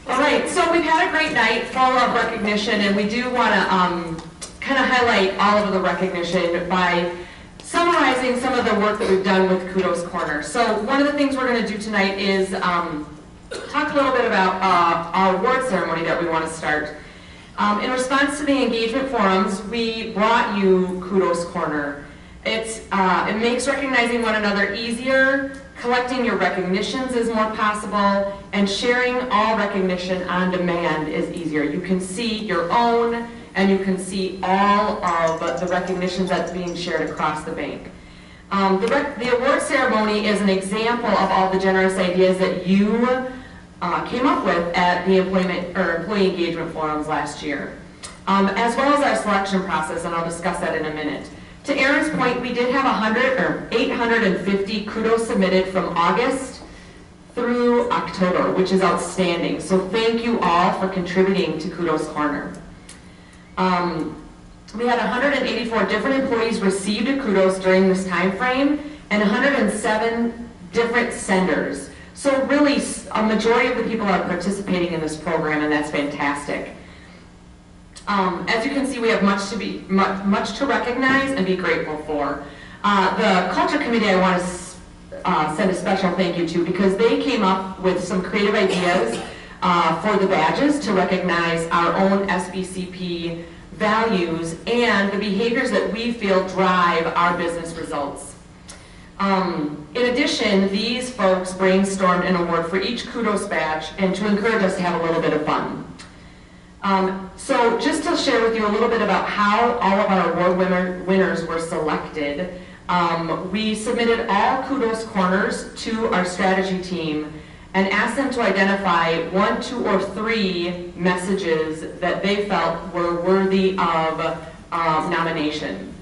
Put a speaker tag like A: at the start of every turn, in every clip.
A: All right, so we've had a great night full of recognition, and we do want to kind of highlight all of the recognition by summarizing some of the work that we've done with Kudos Corner. So one of the things we're going to do tonight is talk a little bit about our award ceremony that we want to start. In response to the engagement forums, we brought you Kudos Corner. It makes recognizing one another easier, collecting your recognitions is more possible, and sharing all recognition on demand is easier. You can see your own, and you can see all of the recognitions that's being shared across the bank. The award ceremony is an example of all the generous ideas that you came up with at the employee engagement forums last year, as well as our selection process, and I'll discuss that in a minute. To Aaron's point, we did have 850 kudos submitted from August through October, which is outstanding. So thank you all for contributing to Kudos Corner. We had 184 different employees received a kudos during this time frame, and 107 different senders. So really, a majority of the people are participating in this program, and that's fantastic. As you can see, we have much to recognize and be grateful for. The Culture Committee I want to send a special thank you to, because they came up with some creative ideas for the badges to recognize our own SBCP values and the behaviors that we feel drive our business results. In addition, these folks brainstormed an award for each kudos badge and to encourage us to have a little bit of fun. So just to share with you a little bit about how all of our award winners were selected, we submitted all Kudos Corners to our strategy team and asked them to identify 1, 2, or 3 messages that they felt were worthy of nomination.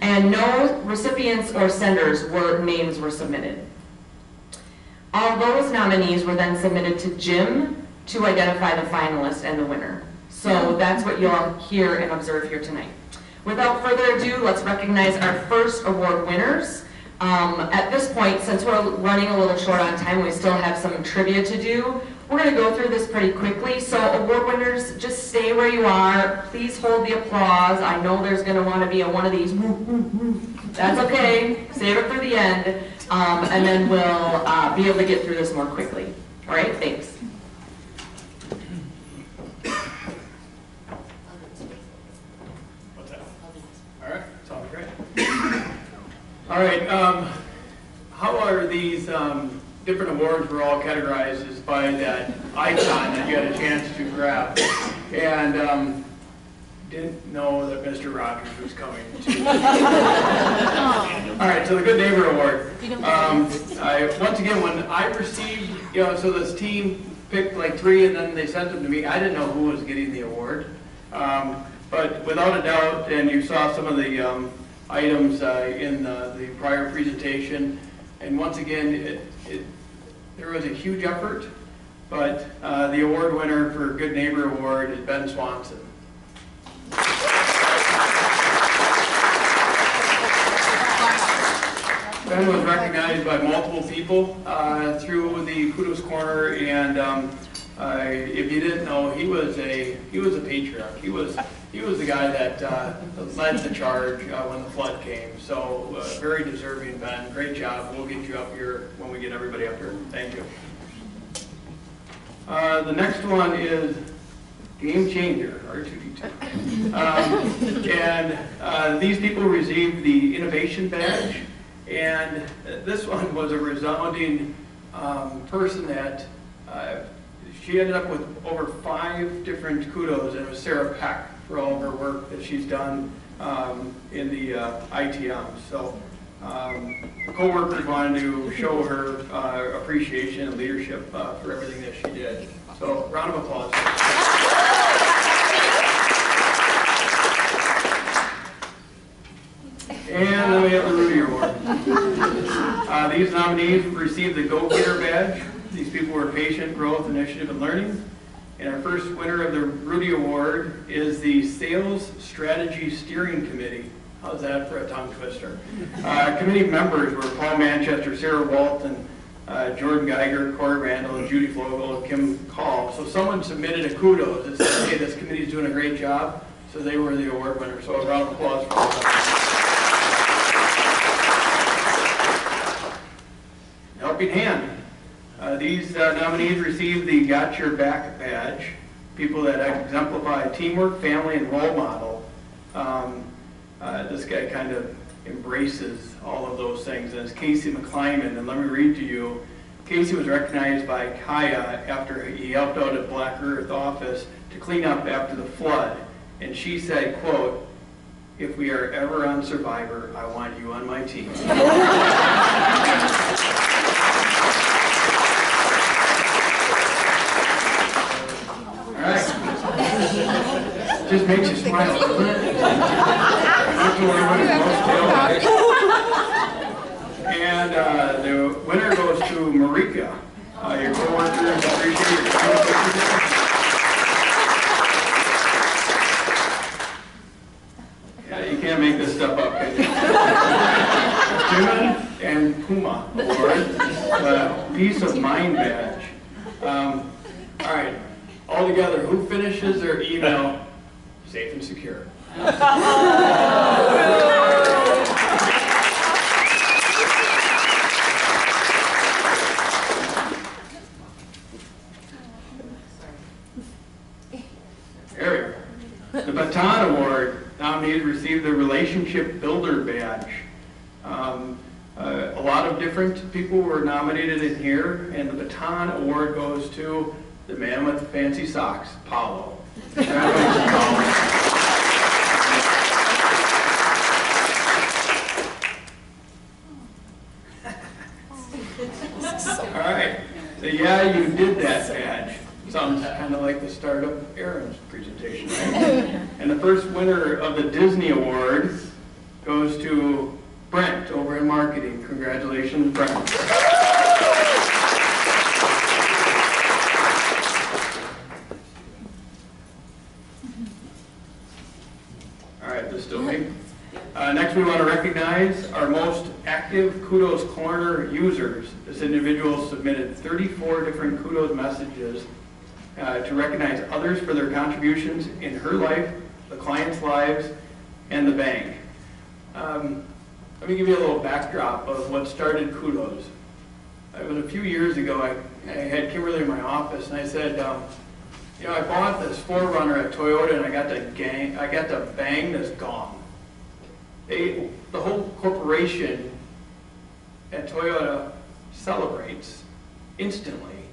A: And no recipients or senders names were submitted. All those nominees were then submitted to Jim to identify the finalist and the winner. So that's what you'll hear and observe here tonight. Without further ado, let's recognize our first award winners. At this point, since we're running a little short on time, we still have some trivia to do. We're going to go through this pretty quickly. So award winners, just stay where you are. Please hold the applause. I know there's going to want to be one of these. That's okay. Save it for the end. And then we'll be able to get through this more quickly. All right, thanks.
B: All right, how are these different awards were all categorized is by that icon that you had a chance to grab. And didn't know that Mr. Rogers was coming. All right, so the Good Neighbor Award. Once again, when I received, so this team picked like 3 and then they sent them to me, I didn't know who was getting the award. But without a doubt, and you saw some of the items in the prior presentation, and once again, there was a huge effort, but the award winner for Good Neighbor Award is Ben Swanson. Ben was recognized by multiple people through the Kudos Corner, and if you didn't know, he was a patriarch. He was the guy that led the charge when the flood came. So very deserving, Ben. Great job. We'll get you up here when we get everybody up here. Thank you. The next one is Game Changer, R2D2. And these people received the Innovation Badge. And this one was a resounding person that she ended up with over 5 different kudos, and it was Sarah Peck for all of her work that she's done in the ITM. So the co-workers wanted to show her appreciation and leadership for everything that she did. So round of applause. And then we have the Rudy Award. These nominees received the Go Getter Badge. These people were patient, growth, initiative, and learning. And our first winner of the Rudy Award is the Sales Strategy Steering Committee. How's that for a tongue twister? Committee members were Paul Manchester, Sarah Walton, Jordan Geiger, Corey Randall, Judy Flogel, and Kim Call. So someone submitted a kudos and said, hey, this committee is doing a great job. So they were the award winner. So a round of applause for them. Helping Hand. These nominees received the Got Your Back badge. People that exemplify teamwork, family, and role model. This guy kind of embraces all of those things. And it's Casey McClyman. And let me read to you. Casey was recognized by Kaya after he helped out at Black Earth office to clean up after the flood. And she said, quote, "If we are ever on Survivor, I want you on my team." All right. Just makes you smile, doesn't it? And the winner goes to Marika. Your co-workers appreciate your time. Yeah, you can't make this stuff up, can you? Timon and Puma Award, Peace of Mind badge. All right, all together, who finishes their email safe and secure? There we go. The Baton Award nominees received the Relationship Builder badge. A lot of different people were nominated in here, and the Baton Award goes to the man with the fancy socks, Paulo. Congratulations, Paulo. All right. So yeah, you did that badge. Sounds kind of like the start of Aaron's presentation, right? And the first winner of the Disney Award goes to Brent over in marketing. Congratulations, Brent. All right, this is still me. Next, we want to recognize our most active Kudos Corner users. This individual submitted 34 different Kudos messages to recognize others for their contributions in her life, the clients' lives, and the bank. Let me give you a little backdrop of what started Kudos. It was a few years ago, I had Kimberly in my office, and I said, you know, I bought this 4Runner at Toyota, and I got to bang this gong. The whole corporation at Toyota celebrates instantly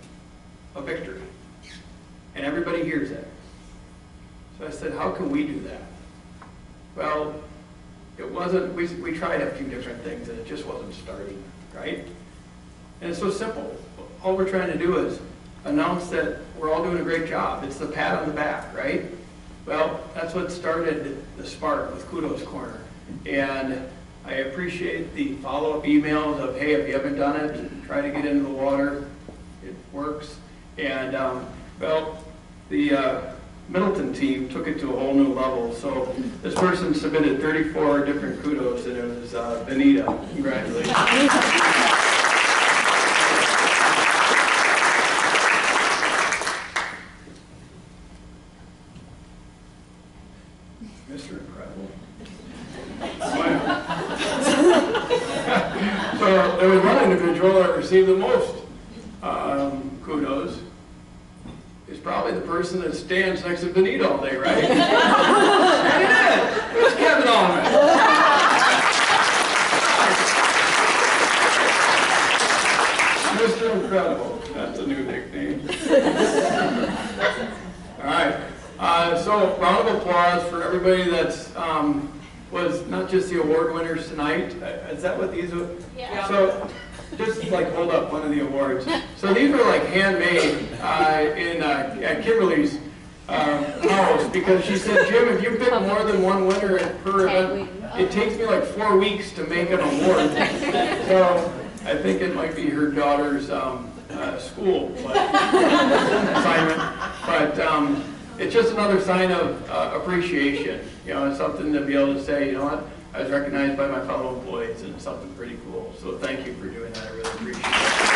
B: a victory. And everybody hears it. So I said, how can we do that? Well, it wasn't, we tried a few different things and it just wasn't starting, right? And it's so simple. All we're trying to do is announce that we're all doing a great job. It's the pat on the back, right? Well, that's what started the spark with Kudos Corner. And I appreciate the follow-up emails of, hey, if you haven't done it, try to get into the water. It works. And well, the Middleton team took it to a whole new level. So this person submitted 34 different kudos, and it was Benita. Congratulations. Mr. Incredible. So there was one individual that received the most kudos. Is probably the person that stands next to Benita all day, right? It was Kevin Allman. Mr. Incredible. That's a new nickname. All right. So round of applause for everybody that's was not just the award winners tonight. Is that what these were? Yeah. So just like hold up one of the awards. So these were like handmade at Kimberly's house, because she said, Jim, if you pick more than one winner per event, it takes me like 4 weeks to make an award. So I think it might be her daughter's school assignment, but it's just another sign of appreciation. You know, it's something to be able to say, you know what, I was recognized by my fellow employees, and it's something pretty cool. So thank you for doing that. I really appreciate it.